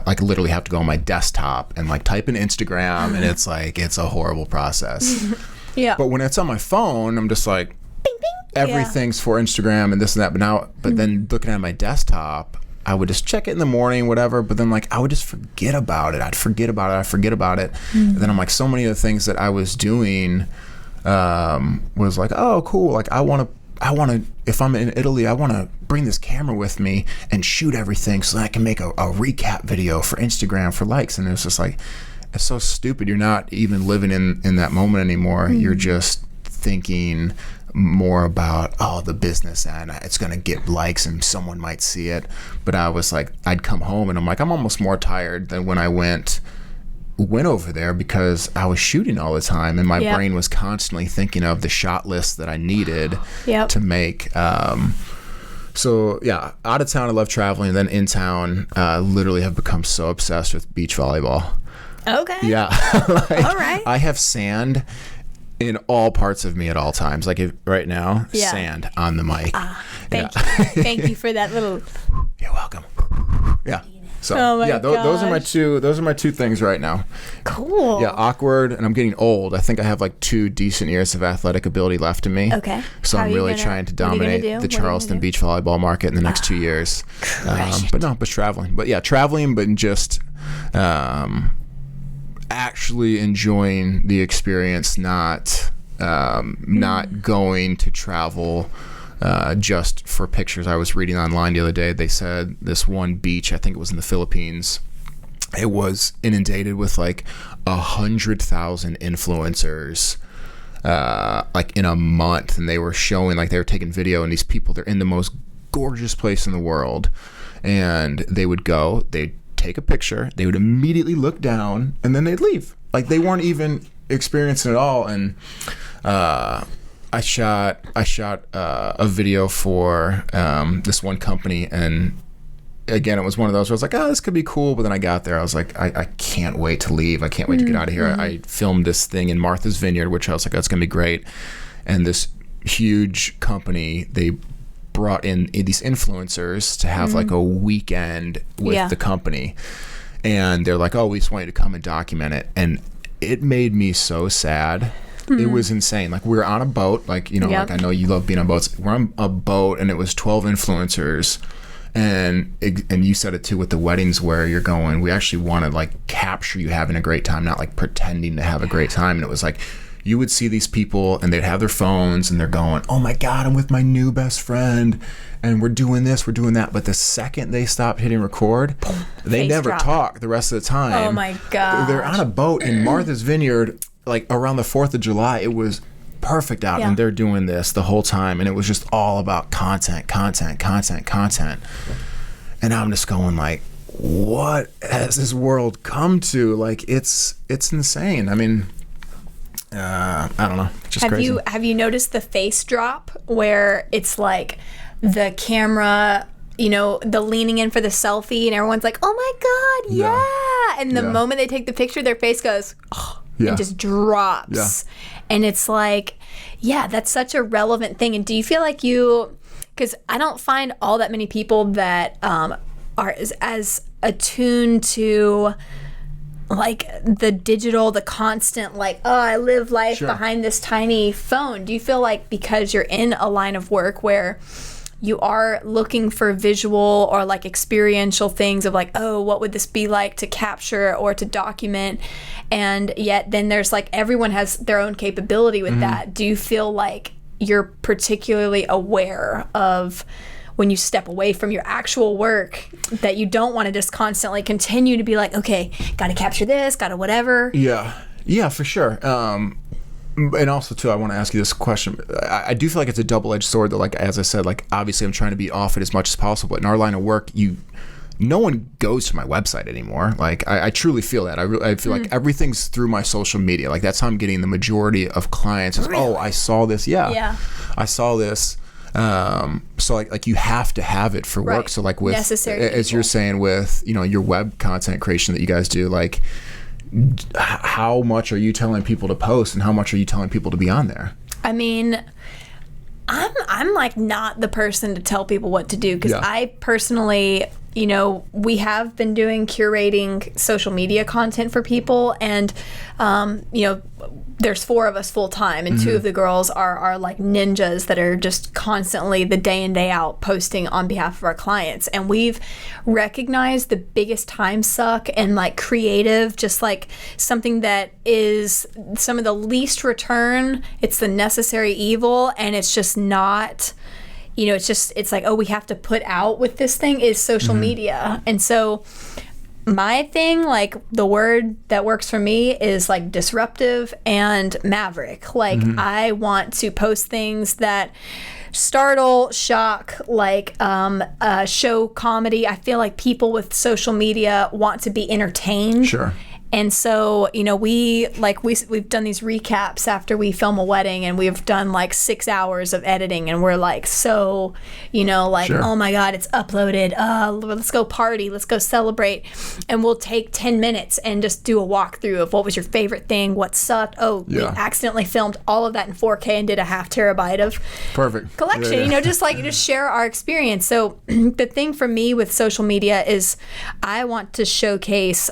like literally have to go on my desktop and like type in Instagram, and it's like it's a horrible process. But when it's on my phone, I'm just like, bing, bing. Everything's for Instagram and this and that. But then looking at my desktop, I would just check it in the morning, whatever, but then like I would just forget about it. I'd forget about it. And then I'm like, so many of the things that I was doing was like, oh, cool. Like I want to, if I'm in Italy, I want to bring this camera with me and shoot everything so that I can make a recap video for Instagram for likes. And it was just like, it's so stupid. You're not even living in that moment anymore. You're just thinking more about the business, and it's gonna get likes and someone might see it. But I was like, I'd come home and I'm like, I'm almost more tired than when I went over there, because I was shooting all the time and my brain was constantly thinking of the shot list that I needed to make. So yeah, out of town I love traveling, and then in town literally have become so obsessed with beach volleyball. Okay. Yeah. All right. I have sand in all parts of me at all times. Like right now, sand on the mic. Thank you. Thank you for that little. You're welcome. Yeah. So those are my two things right now. Cool. Yeah, awkward, and I'm getting old. I think I have like 2 decent years of athletic ability left in me. Okay. So I'm really trying to dominate the Charleston beach volleyball market in the next 2 years. But traveling. But yeah, traveling, but just actually enjoying the experience, not going to travel just for pictures. I was reading online the other day, they said this one beach, I think it was in the Philippines, it was inundated with like 100,000 influencers like in a month, and they were showing, like they were taking video, and these people, they're in the most gorgeous place in the world, and they would go, they'd take a picture, they would immediately look down, and then they'd leave. Like they weren't even experiencing it all. And I shot a video for this one company, and again, it was one of those where I was like, oh, this could be cool. But then I got there, I was like, I can't wait to leave. I can't wait to get out of here. I filmed this thing in Martha's Vineyard, which I was like, that's going to be great. And this huge company, they brought in these influencers to have like a weekend with the company. And they're like, oh, we just want you to come and document it. And it made me so sad. It was insane. Like we were on a boat, like, you know, like I know you love being on boats. We're on a boat, and it was 12 influencers. And you said it too with the weddings, where you're going, we actually want to like capture you having a great time, not like pretending to have a great time. And it was like, you would see these people, and they'd have their phones, and they're going, oh my God, I'm with my new best friend, and we're doing this, we're doing that. But the second they stopped hitting record, they Face never drop. talk the rest of the time. Oh my God. They're on a boat in Martha's Vineyard, like around the 4th of July. It was perfect out, and they're doing this the whole time, and it was just all about content. And I'm just going like, what has this world come to? Like it's insane. I mean, I don't know, just crazy. Have you noticed the face drop, where it's like the camera, you know, the leaning in for the selfie, and everyone's like, oh my God, yeah. And the moment they take the picture, their face goes, oh, and just drops. And it's like, yeah, that's such a relevant thing. And do you feel like because I don't find all that many people that are as attuned to like the digital, the constant, like, oh, I live life behind this tiny phone. Do you feel like because you're in a line of work where you are looking for visual or like experiential things of like, oh, what would this be like to capture or to document? And yet then there's like, everyone has their own capability with that. Do you feel like you're particularly aware of when you step away from your actual work that you don't want to just constantly continue to be like, okay, got to capture this, got to whatever? Yeah, for sure. And also too, I want to ask you this question. I do feel like it's a double-edged sword, though. Like, as I said, like obviously I'm trying to be off it as much as possible, but in our line of work, no one goes to my website anymore. Like I truly feel that. I feel like everything's through my social media. Like that's how I'm getting the majority of clients. Is, oh, I saw this. Yeah. I saw this. So like you have to have it for work. So like with necessary as you're saying with, you know, your web content creation that you guys do, like how much are you telling people to post, and how much are you telling people to be on there? I mean, I'm like not the person to tell people what to do, because I personally, you know, we have been doing curating social media content for people, and you know, there's 4 of us full time, and 2 of the girls are like ninjas that are just constantly the day in day out posting on behalf of our clients. And we've recognized the biggest time suck and like creative, just like something that is some of the least return. It's the necessary evil, and it's just not, you know, it's like, oh, we have to put out with this thing is social media. And so my thing, like the word that works for me is like disruptive and maverick. Like I want to post things that startle, shock, like show comedy. I feel like people with social media want to be entertained. Sure. And so, you know, we've done these recaps after we film a wedding, and we've done like 6 hours of editing, and we're like, so, you know, like, oh my God, it's uploaded. Let's go party. Let's go celebrate. And we'll take 10 minutes and just do a walkthrough of what was your favorite thing, what sucked. Oh, we accidentally filmed all of that in 4K and did a 0.5 terabyte of collection, you know, just share our experience. So the thing for me with social media is I want to showcase,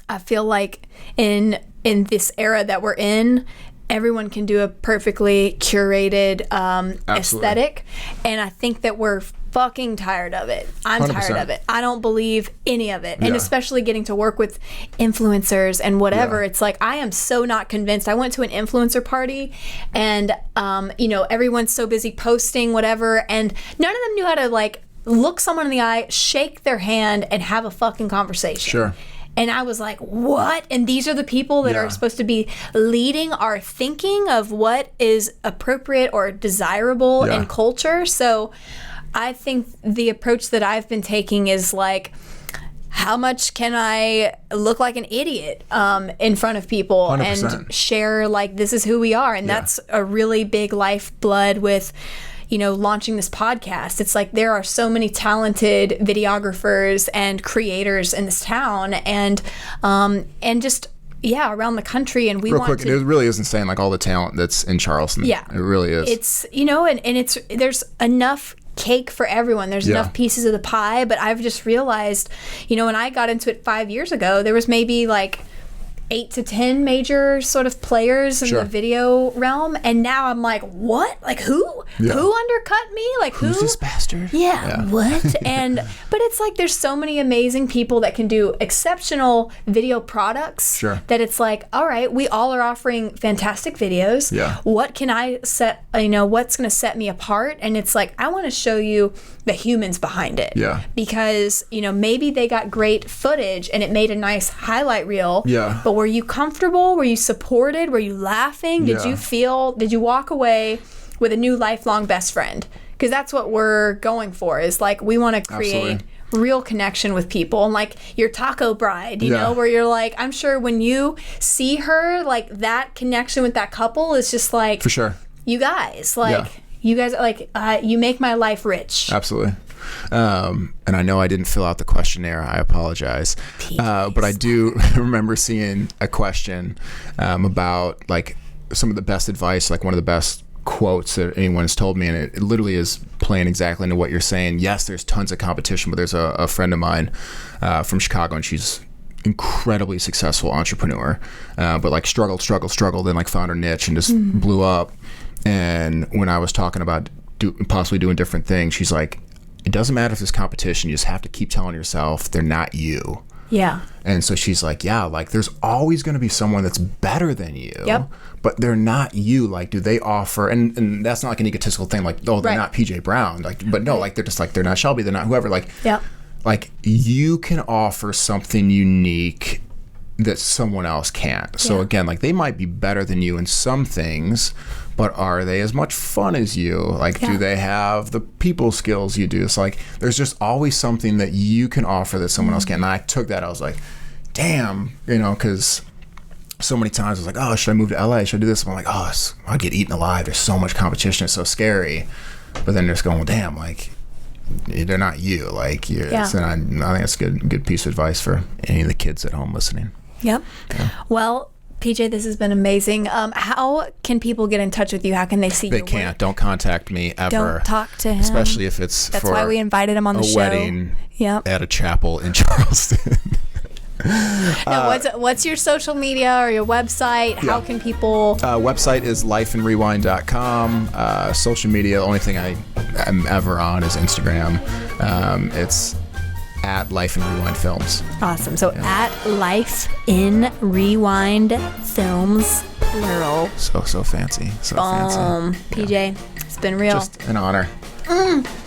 I feel like in this era that we're in, everyone can do a perfectly curated aesthetic, and I think that we're fucking tired of it. I'm 100%. Tired of it. I don't believe any of it. And especially getting to work with influencers and whatever, it's like I am so not convinced. I went to an influencer party, and you know, everyone's so busy posting whatever, and none of them knew how to like look someone in the eye, shake their hand, and have a fucking conversation. Sure. And I was like, what? And these are the people that are supposed to be leading our thinking of what is appropriate or desirable in culture. So I think the approach that I've been taking is like, how much can I look like an idiot in front of people 100%. and share like this is who we are? And that's a really big lifeblood with, you know, launching this podcast. It's like there are so many talented videographers and creators in this town, and just around the country. And we Real want quick, to. it really is insane, like all the talent that's in Charleston. Yeah, it really is. It's, you know, and it's there's enough cake for everyone. There's enough pieces of the pie. But I've just realized, you know, when I got into it 5 years ago, there was maybe like 8 to 10 major sort of players in the video realm, and now I'm like, what? Like who undercut me? Like who's this bastard? What? And but it's like there's so many amazing people that can do exceptional video products that it's like, all right, we all are offering fantastic videos. What can I set, you know, what's going to set me apart? And it's like, I want to show you the humans behind it, because, you know, maybe they got great footage and it made a nice highlight reel, but were you comfortable? Were you supported? Were you laughing? Did you walk away with a new lifelong best friend? Because that's what we're going for, is like, we want to create real connection with people. And like your taco bride, you know, where you're like, I'm sure when you see her, like that connection with that couple is just like, for sure, you guys, like, you guys, like, you make my life rich. Absolutely. And I know I didn't fill out the questionnaire. I apologize. But I do remember seeing a question about like some of the best advice, like one of the best quotes that anyone has told me, and it literally is playing exactly into what you're saying. Yes, there's tons of competition, but there's a friend of mine from Chicago, and she's incredibly successful entrepreneur, but like struggled, then like found her niche and just blew up. And when I was talking about possibly doing different things, she's like, it doesn't matter if there's competition, you just have to keep telling yourself they're not you. Yeah. And so she's like, yeah, like there's always going to be someone that's better than you, but they're not you. Like, do they offer, and that's not like an egotistical thing, like, oh, they're not PJ Brown, like, but no, like they're just like, they're not Shelby, they're not whoever, like, like you can offer something unique that someone else can't. So again, like they might be better than you in some things, but are they as much fun as you? Like, do they have the people skills you do? It's like, there's just always something that you can offer that someone else can't. And I took that, I was like, damn, you know, because so many times I was like, oh, should I move to LA? Should I do this? And I'm like, oh, I'll get eaten alive. There's so much competition. It's so scary. But then just going, well, damn, like, they're not you. Like, you're, so I think that's a good piece of advice for any of the kids at home listening. Well, PJ, this has been amazing. How can people get in touch with you? How can they see you? They can't. Work? Don't contact me ever. Don't talk to him. Especially if it's That's why we invited him on the show. A wedding at a chapel in Charleston. No, what's your social media or your website? How can people... website is lifeandrewind.com. Social media, the only thing I'm ever on is Instagram. It's at Life in Rewind Films. Awesome. So at Life in Rewind Films, plural. So fancy. So fancy. PJ, it's been real. Just an honor.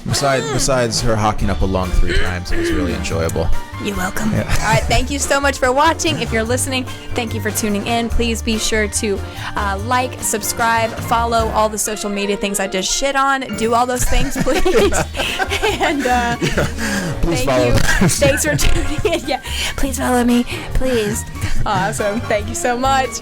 Besides her hocking up a lung 3 times, it was really enjoyable. You're welcome. All right, thank you so much for watching. If you're listening, thank you for tuning in. Please be sure to like, subscribe, follow all the social media things I just shit on. Do all those things, please. And please thank you. Thanks for tuning in. Please follow me, please. Awesome. Thank you so much.